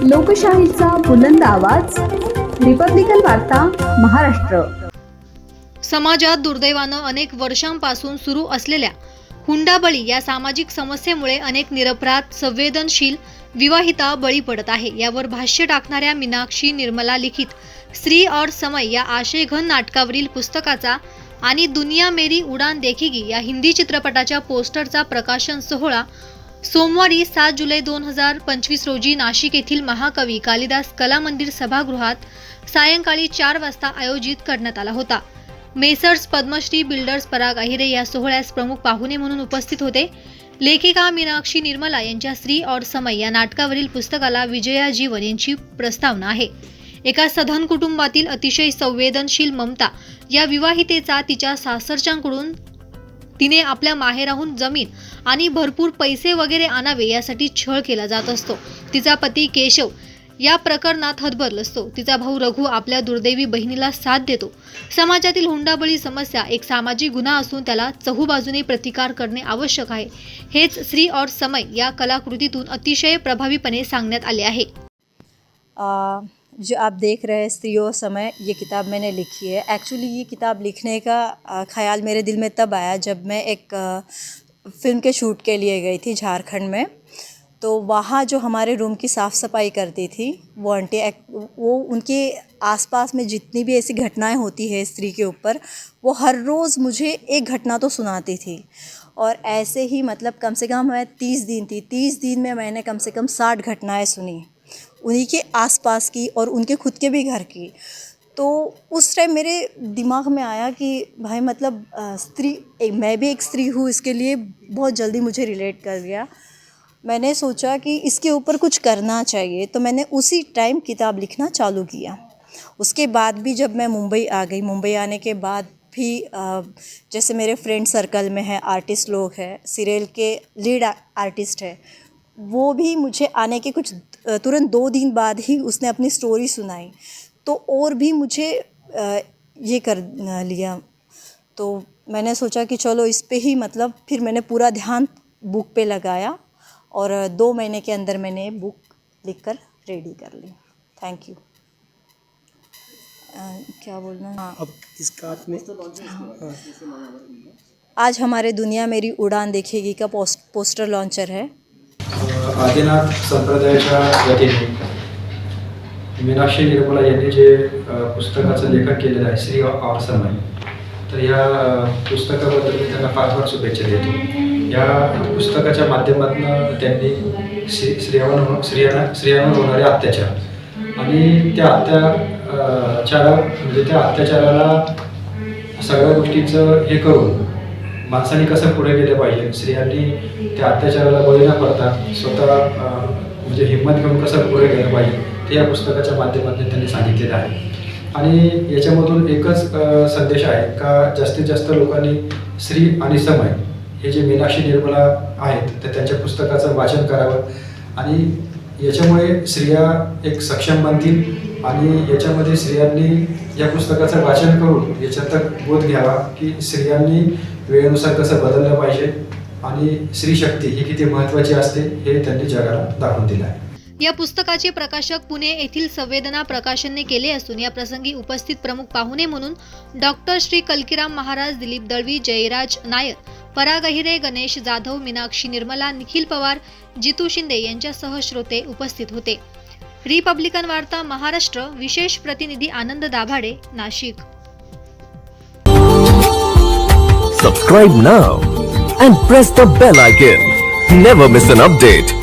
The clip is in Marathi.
लोकशाहीचा बुलंद आवाज, रिपब्लिकन वार्ता, महाराष्ट्र. समाजात दुर्दैवानं अनेक वर्षांपासून सुरू असलेल्या हुंडाबळी या सामाजिक समस्येमुळे अनेक निरपराध संवेदनशील विवाहिता बळी पडत आहे. यावर भाष्य टाकणाऱ्या मीनाक्षी निर्मला लिखित स्त्री और समय या आशयघन नाटकावरील पुस्तकाचा आणि दुनिया मेरी उडान देखेगी या हिंदी चित्रपटाच्या पोस्टरचा प्रकाशन सोहळा सोमवारी 7 जुलै 2025 रोजी नाशिक येथील महाकवी कालिदास कला मंदिर सभागृहात सायंकाळी 4 वाजता आयोजित करण्यात आला होता. मेसर्स पद्मश्री बिल्डर्स पराग अहिरे या सोहळ्यास प्रमुख पाहुणे म्हणून उपस्थित होते. लेखिका मीनाक्षी निर्मला यांच्या स्त्री और समय या नाटकावरील पुस्तकाला विजया जीवन यांची प्रस्तावना आहे. एका सधन कुटुंबातील अतिशय संवेदनशील ममता या विवाहितेचा तिच्या सासरच्यांकडून तिने आपल्या माहेराहून जमीन आणि भरपूर पैसे वगैरे आणावे यासाठी छळ केला जात असतो. तिचा पती केशव या प्रकरणात हतबल असतो. तिचा भाऊ रघु आपल्या दुर्दैवी बहिणीला साथ देतो. समाजातील हुंडाबळी समस्या एक सामाजिक गुन्हा असून त्याला चहूबाजूने प्रतिकार करणे आवश्यक आहे. हेच स्त्री और समय या कलाकृतीतून अतिशय प्रभावीपणे सांगण्यात आले आहे. जो आप देख रहे हैं स्त्री और समय, ये किताब मैंने लिखी है. एक्चुअली ये किताब लिखने का ख्याल मेरे दिल में तब आया जब मैं एक फ़िल्म के शूट के लिए गई थी झारखंड में. तो वहाँ जो हमारे रूम की साफ़ सफाई करती थी वो आंटी, वो उनके आसपास में जितनी भी ऐसी घटनाएं होती है स्त्री के ऊपर, वो हर रोज़ मुझे एक घटना तो सुनाती थी. और ऐसे ही मतलब कम से कम मैं 30 दिन थी, 30 दिन में मैंने कम से कम 60 घटनाएं सुनी उन्हीं के आसपास की और उनके खुद के भी घर की. तो उस टाइम मेरे दिमाग में आया कि भाई मतलब मैं भी एक स्त्री हूँ, इसके लिए बहुत जल्दी मुझे रिलेट कर गया. मैंने सोचा कि इसके ऊपर कुछ करना चाहिए, तो मैंने उसी टाइम किताब लिखना चालू किया. उसके बाद भी जब मैं मुंबई आ गई, मुंबई आने के बाद भी जैसे मेरे फ्रेंड सर्कल में है आर्टिस्ट लोग हैं, सीरियल के लीड आर्टिस्ट है, वो भी मुझे आने के कुछ तुरंत 2 दिन बाद ही उसने अपनी स्टोरी सुनाई. तो और भी मुझे ये कर लिया. तो मैंने सोचा कि चलो इस पे ही मतलब फिर मैंने पूरा ध्यान बुक पे लगाया और 2 महीने के अंदर मैंने बुक लिखकर रेडी कर ली. Thank you. क्या बोलना. हाँ, अब इसका आपने आज हमारे दुनिया मेरी उड़ान देखेगी का पोस्टर लॉन्चर है. आदिनाथ संप्रदायाच्या वतीने मीनाक्षी निर्मला यांनी जे पुस्तकाचं लेखन केलेलं आहे स्त्री और समय, तर या पुस्तकाबद्दल मी त्यांना फार फार शुभेच्छा देतो. या पुस्तकाच्या माध्यमातून त्यांनी स्त्रियांवर होणारे अत्याचार आणि त्या अत्याचाराला सगळ्या गोष्टीचं हे करून माणसाने कसं पुढे गेलं पाहिजे, स्त्रियांनी त्या अत्याचाराला बळी न पडता स्वतः म्हणजे हिंमत घेऊन कसं पुढे गेलं पाहिजे ते या पुस्तकाच्या माध्यमातून त्यांनी सांगितलेलं आहे. आणि याच्यामधून एकच संदेश आहे का जास्तीत जास्त लोकांनी स्त्री आणि समय हे जे मीनाक्षी निर्मला आहेत तर त्यांच्या पुस्तकाचं वाचन करावं आणि याच्यामुळे स्त्रिया एक सक्षम बनतील आणि याच्यामध्ये स्त्रियांनी या पुस्तकाचं वाचन करून याच्यात बोध घ्यावा की स्त्रियांनी वेळेनुसार कसं बदललं पाहिजे आणि स्त्री शक्ती ही किती महत्त्वाची असते हे त्यांनी जगाला दाखवून दिलं आहे. या पुस्तकाचे प्रकाशक पुणे येथील संवेदना प्रकाशनने केले असून या प्रसंगी उपस्थित प्रमुख पाहुणे म्हणून डॉक्टर श्री कल्कीराम महाराज, दिलीप दळवी, जयराज नायर, पराग अहिरे, गणेश जाधव, मीनाक्षी निर्मला, निखिल पवार, जितू शिंदे यांच्यासह श्रोते उपस्थित होते. रिपब्लिकन वार्ता महाराष्ट्र, विशेष प्रतिनिधी आनंद Dabhade, Nashik. Subscribe now and press the bell icon. Never miss an update.